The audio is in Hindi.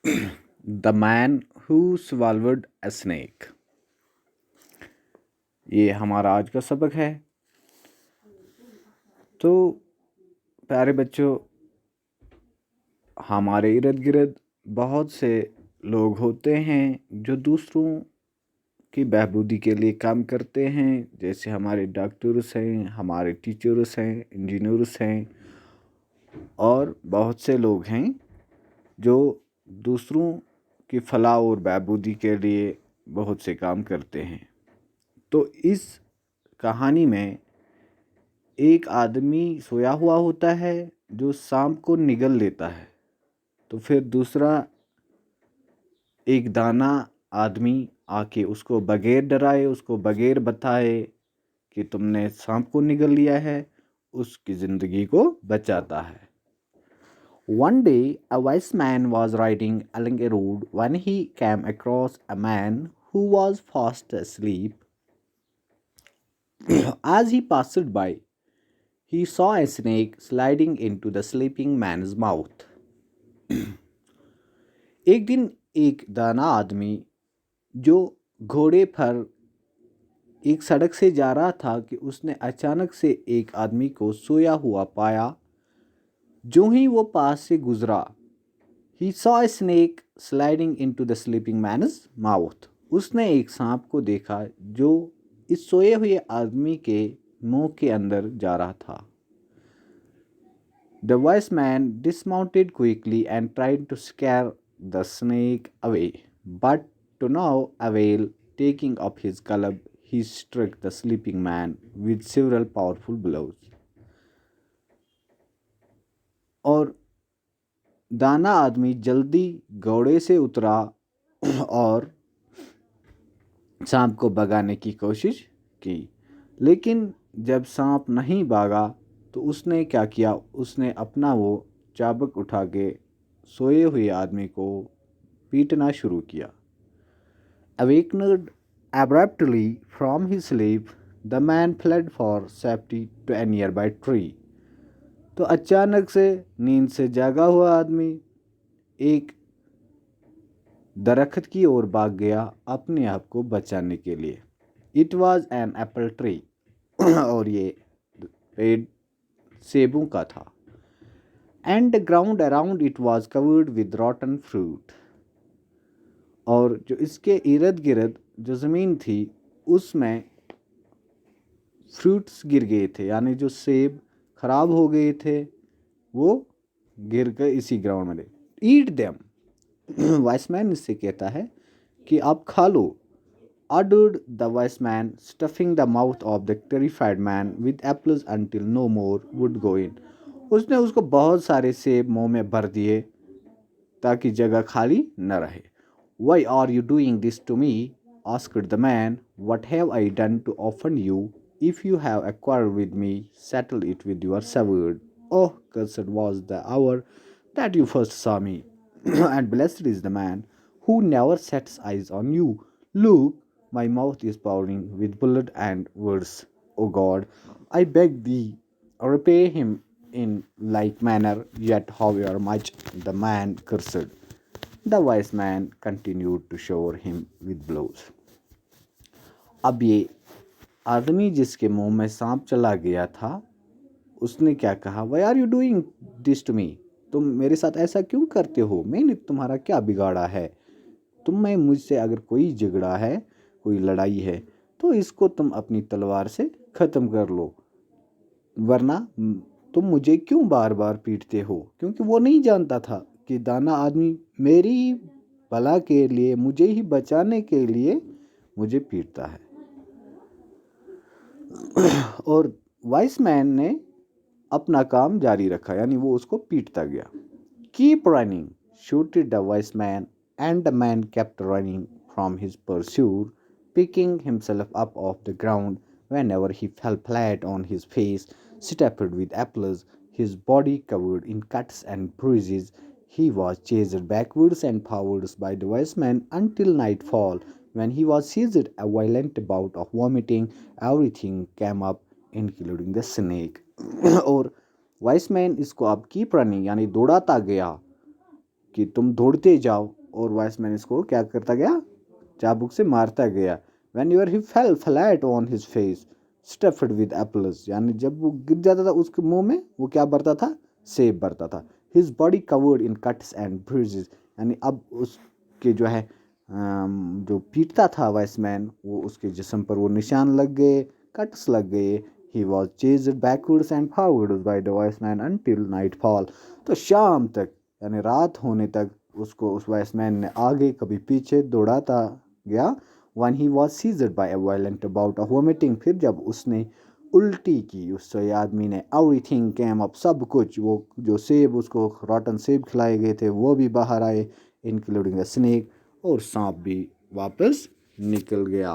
The man who swallowed a snake। ये हमारा आज का सबक है। तो प्यारे बच्चों, हमारे इर्द गिर्द बहुत से लोग होते हैं जो दूसरों की बहबूदी के लिए काम करते हैं। जैसे हमारे डॉक्टर्स हैं, हमारे टीचर्स हैं, इंजीनियर्स हैं और बहुत से लोग हैं जो दूसरों की फलाह और बहबूदी के लिए बहुत से काम करते हैं। तो इस कहानी में एक आदमी सोया हुआ होता है जो सांप को निगल लेता है। तो फिर दूसरा एक दाना आदमी आके उसको बगैर डराए, उसको बगैर बताए कि तुमने सांप को निगल लिया है, उसकी ज़िंदगी को बचाता है। One day, a wise man was riding along a road when he came across a man who was fast asleep. As he passed by, he saw a snake sliding into the sleeping man's mouth. एक दिन एक दाना आदमी जो घोड़े पर एक सड़क से जा रहा था कि उसने अचानक से एक आदमी को सोया हुआ पाया। जो ही वो पास से गुजरा, he saw a snake sliding into the sleeping man's mouth. उसने एक सांप को देखा जो इस सोए हुए आदमी के मुंह के अंदर जा रहा था। The wise man dismounted quickly and tried to scare the snake away, but to no avail. Taking up his club, he struck the sleeping man with several powerful blows. और दाना आदमी जल्दी घोड़े से उतरा और सांप को भगाने की कोशिश की। लेकिन जब सांप नहीं भागा तो उसने क्या किया, उसने अपना वो चाबुक उठा के सोए हुए आदमी को पीटना शुरू किया। Awakened abruptly from his sleep, the man fled for safety to a nearby tree. तो अचानक से नींद से जागा हुआ आदमी एक दरख्त की ओर भाग गया अपने आप को बचाने के लिए। It was an apple tree. और ये पेड़ सेबों का था। And the ground around it was covered with रॉटन fruit. और जो इसके इर्द गिर्द जो ज़मीन थी उसमें फ्रूट्स गिर गए थे, यानी जो सेब खराब हो गए थे वो गिर कर इसी ग्राउंड में। Eat them. वाइसमैन इससे कहता है कि आप खा लो। Ordered the wise man, stuffing the mouth of the terrified man with apples until no more would go in. उसने उसको बहुत सारे सेब मुंह में भर दिए ताकि जगह खाली न रहे। Why are you doing this to me? Asked the man. What have I done to offend you? If you have a quarrel with me, settle it with your sword. Oh, cursed was the hour that you first saw me, and blessed is the man who never sets eyes on you. Look, my mouth is pouring with blood and words. O God, I beg thee, repay him in like manner. Yet however much the man cursed, the wise man continued to shower him with blows. अब ये आदमी जिसके मुंह में सांप चला गया था उसने क्या कहा, why are you doing this to me? तुम मेरे साथ ऐसा क्यों करते हो? मैंने तुम्हारा क्या बिगाड़ा है? तुम में मुझसे अगर कोई झगड़ा है, कोई लड़ाई है, तो इसको तुम अपनी तलवार से ख़त्म कर लो, वरना तुम मुझे क्यों बार बार पीटते हो? क्योंकि वो नहीं जानता था कि दाना आदमी मेरी ही भला के लिए, मुझे ही बचाने के लिए मुझे पीटता है। और वाइस मैन ने अपना काम जारी रखा, यानी वो उसको पीटता गया। Keep running, shouted the wise man, and the man kept running from his pursuer, picking himself up off the ground whenever he fell flat on his face, stuffed with apples, his body covered in cuts and bruises. He was chased backwards and forwards by the wise man until nightfall, when he was seized a violent bout of vomiting. Everything came up, including the snake. और वाइस मैन इसको अब कीप रनिंग यानी दौड़ाता गया कि तुम दौड़ते जाओ, और वॉइसमैन इसको क्या करता गया, चाबुक से मारता गया। Whenever he fell flat on his face, stuffed with apples, यानी जब वो गिर जाता था उसके मुंह में वो क्या भरता था, सेब भरता था। His body covered in cuts and bruises, यानी अब उसके जो है जो पीटता था वॉइसमैन, वो उसके जिस्म पर वो निशान लग गए, कट्स लग गए। He was chased backwards and forwards by the वॉइसमैन until nightfall, तो शाम तक यानी रात होने तक उसको उस वॉइसमैन ने आगे कभी पीछे दौड़ाता गया। When he was seized by a violent bout of vomiting, फिर जब उसने उल्टी की उस आदमी ने, everything came up, सब कुछ, वो जो सेब उसको रॉटन सेब खिलाए गए थे वो भी बाहर आए, इंक्लूडिंग द स्नेक, और सांप भी वापस निकल गया।